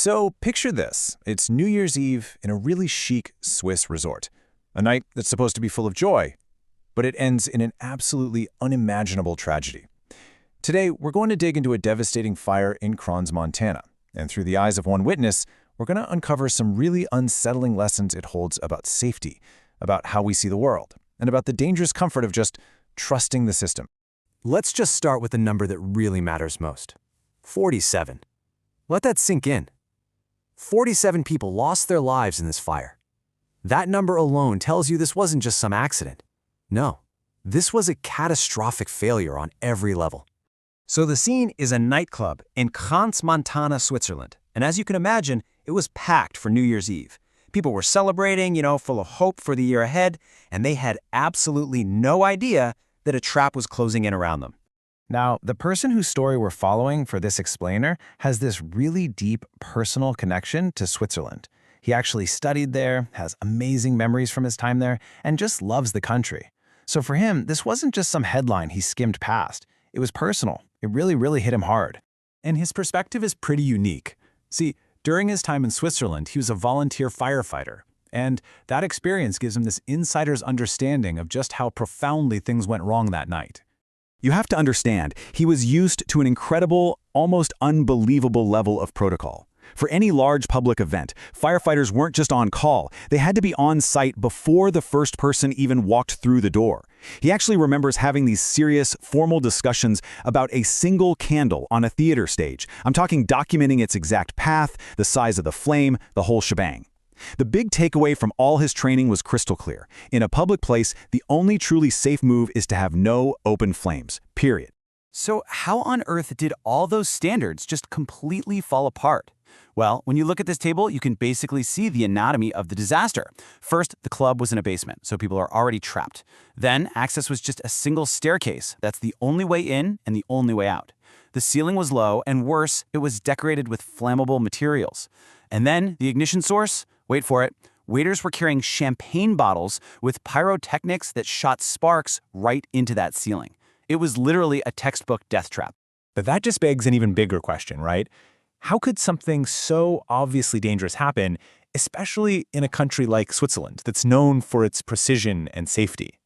So picture this. It's New Year's Eve in a really chic Swiss resort. A night that's supposed to be full of joy, but it ends in an absolutely unimaginable tragedy. Today, we're going to dig into a devastating fire in Kranz, Montana. And through the eyes of one witness, we're going to uncover some really unsettling lessons it holds about safety, about how we see the world, and about the dangerous comfort of just trusting the system. Let's just start with the number that really matters most. 47. Let that sink in. 47 people lost their lives in this fire. That number alone tells you this wasn't just some accident. No, this was a catastrophic failure on every level. So the scene is a nightclub in Kranz, Montana, Switzerland. And as you can imagine, it was packed for New Year's Eve. People were celebrating, full of hope for the year ahead, and they had absolutely no idea that a trap was closing in around them. Now, the person whose story we're following for this explainer has this really deep personal connection to Switzerland. He actually studied there, has amazing memories from his time there, and just loves the country. So for him, this wasn't just some headline he skimmed past. It was personal. It really hit him hard. And his perspective is pretty unique. See, during his time in Switzerland, he was a volunteer firefighter. And that experience gives him this insider's understanding of just how profoundly things went wrong that night. You have to understand, he was used to an incredible, almost unbelievable level of protocol. For any large public event, firefighters weren't just on call. They had to be on site before the first person even walked through the door. He actually remembers having these serious, formal discussions about a single candle on a theater stage. I'm talking documenting its exact path, the size of the flame, the whole shebang. The big takeaway from all his training was crystal clear. In a public place, the only truly safe move is to have no open flames, period. So how on earth did all those standards just completely fall apart? Well, when you look at this table, you can basically see the anatomy of the disaster. First, the club was in a basement, so people are already trapped. Then, access was just a single staircase. That's the only way in and the only way out. The ceiling was low, and worse, it was decorated with flammable materials. And then, the ignition source? Wait for it. Waiters were carrying champagne bottles with pyrotechnics that shot sparks right into that ceiling. It was literally a textbook death trap. But that just begs an even bigger question, right? How could something so obviously dangerous happen, especially in a country like Switzerland that's known for its precision and safety?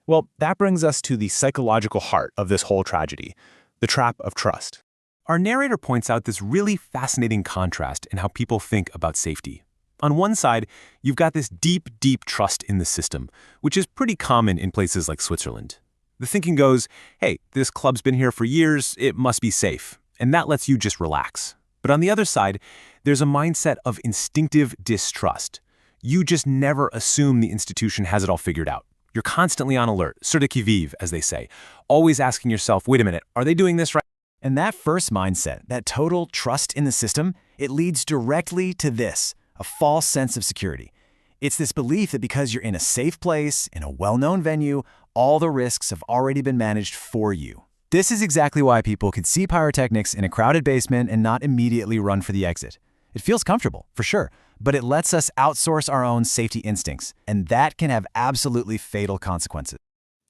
Well, that brings us to the psychological heart of this whole tragedy, the trap of trust. Our narrator points out this really fascinating contrast in how people think about safety. On one side, you've got this deep trust in the system, which is pretty common in places like Switzerland. The thinking goes, hey, this club's been here for years, it must be safe. And that lets you just relax. But on the other side, there's a mindset of instinctive distrust. You just never assume the institution has it all figured out. You're constantly on alert, sur de qui vive, as they say, always asking yourself, wait a minute, are they doing this right? And that first mindset, that total trust in the system, it leads directly to this, a false sense of security. It's this belief that because you're in a safe place, in a well-known venue, all the risks have already been managed for you. This is exactly why people could see pyrotechnics in a crowded basement and not immediately run for the exit. It feels comfortable, for sure, but it lets us outsource our own safety instincts, and that can have absolutely fatal consequences.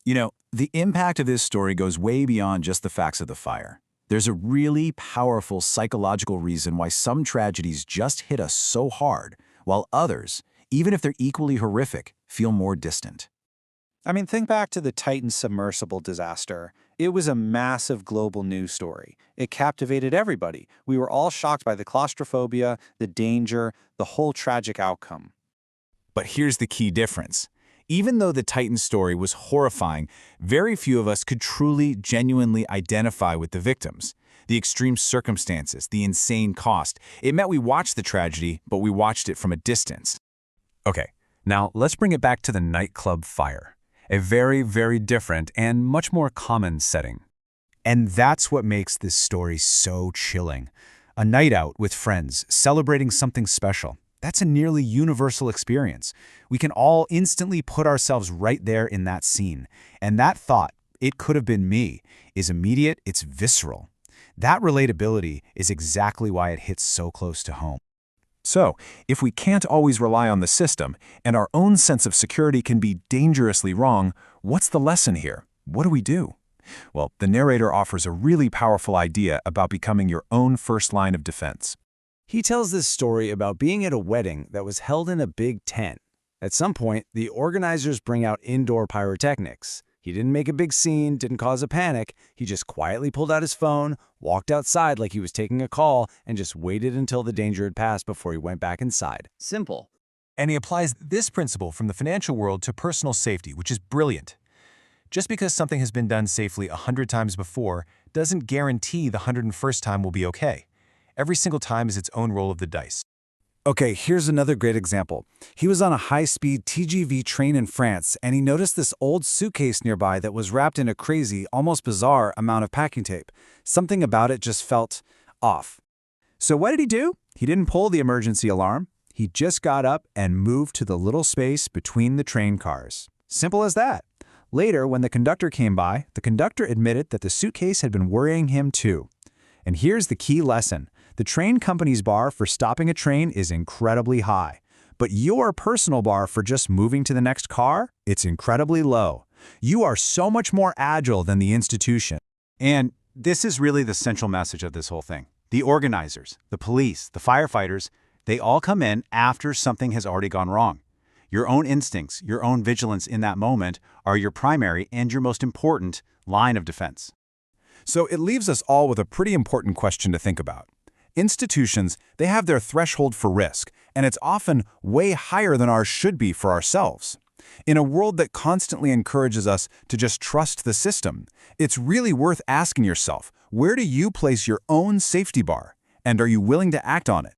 The impact of this story goes way beyond just the facts of the fire. There's a really powerful psychological reason why some tragedies just hit us so hard, while others, even if they're equally horrific, feel more distant. Think back to the Titan submersible disaster. It was a massive global news story. It captivated everybody. We were all shocked by the claustrophobia, the danger, the whole tragic outcome. But here's the key difference. Even though the Titan story was horrifying, very few of us could truly, genuinely identify with the victims. The extreme circumstances, the insane cost. It meant we watched the tragedy, but we watched it from a distance. Okay, now let's bring it back to the nightclub fire. A very different and much more common setting. And that's what makes this story so chilling. A night out with friends, celebrating something special. That's a nearly universal experience. We can all instantly put ourselves right there in that scene. And that thought, it could have been me, is immediate, it's visceral. That relatability is exactly why it hits so close to home. So, if we can't always rely on the system, and our own sense of security can be dangerously wrong, what's the lesson here? What do we do? Well, the narrator offers a really powerful idea about becoming your own first line of defense. He tells this story about being at a wedding that was held in a big tent. At some point, the organizers bring out indoor pyrotechnics. He didn't make a big scene, didn't cause a panic. He just quietly pulled out his phone, walked outside like he was taking a call, and just waited until the danger had passed before he went back inside. Simple. And he applies this principle from the financial world to personal safety, which is brilliant. Just because something has been done safely 100 times before doesn't guarantee the 101st time will be okay. Every single time is its own roll of the dice. Okay, here's another great example. He was on a high-speed TGV train in France, and he noticed this old suitcase nearby that was wrapped in a crazy, almost bizarre amount of packing tape. Something about it just felt off. So what did he do? He didn't pull the emergency alarm. He just got up and moved to the little space between the train cars. Simple as that. Later, when the conductor came by, the conductor admitted that the suitcase had been worrying him too. And here's the key lesson. The train company's bar for stopping a train is incredibly high. But your personal bar for just moving to the next car, it's incredibly low. You are so much more agile than the institution. And this is really the central message of this whole thing. The organizers, the police, the firefighters, they all come in after something has already gone wrong. Your own instincts, your own vigilance in that moment are your primary and your most important line of defense. So it leaves us all with a pretty important question to think about. Institutions, they have their threshold for risk, and it's often way higher than ours should be for ourselves. In a world that constantly encourages us to just trust the system, it's really worth asking yourself, where do you place your own safety bar? And are you willing to act on it?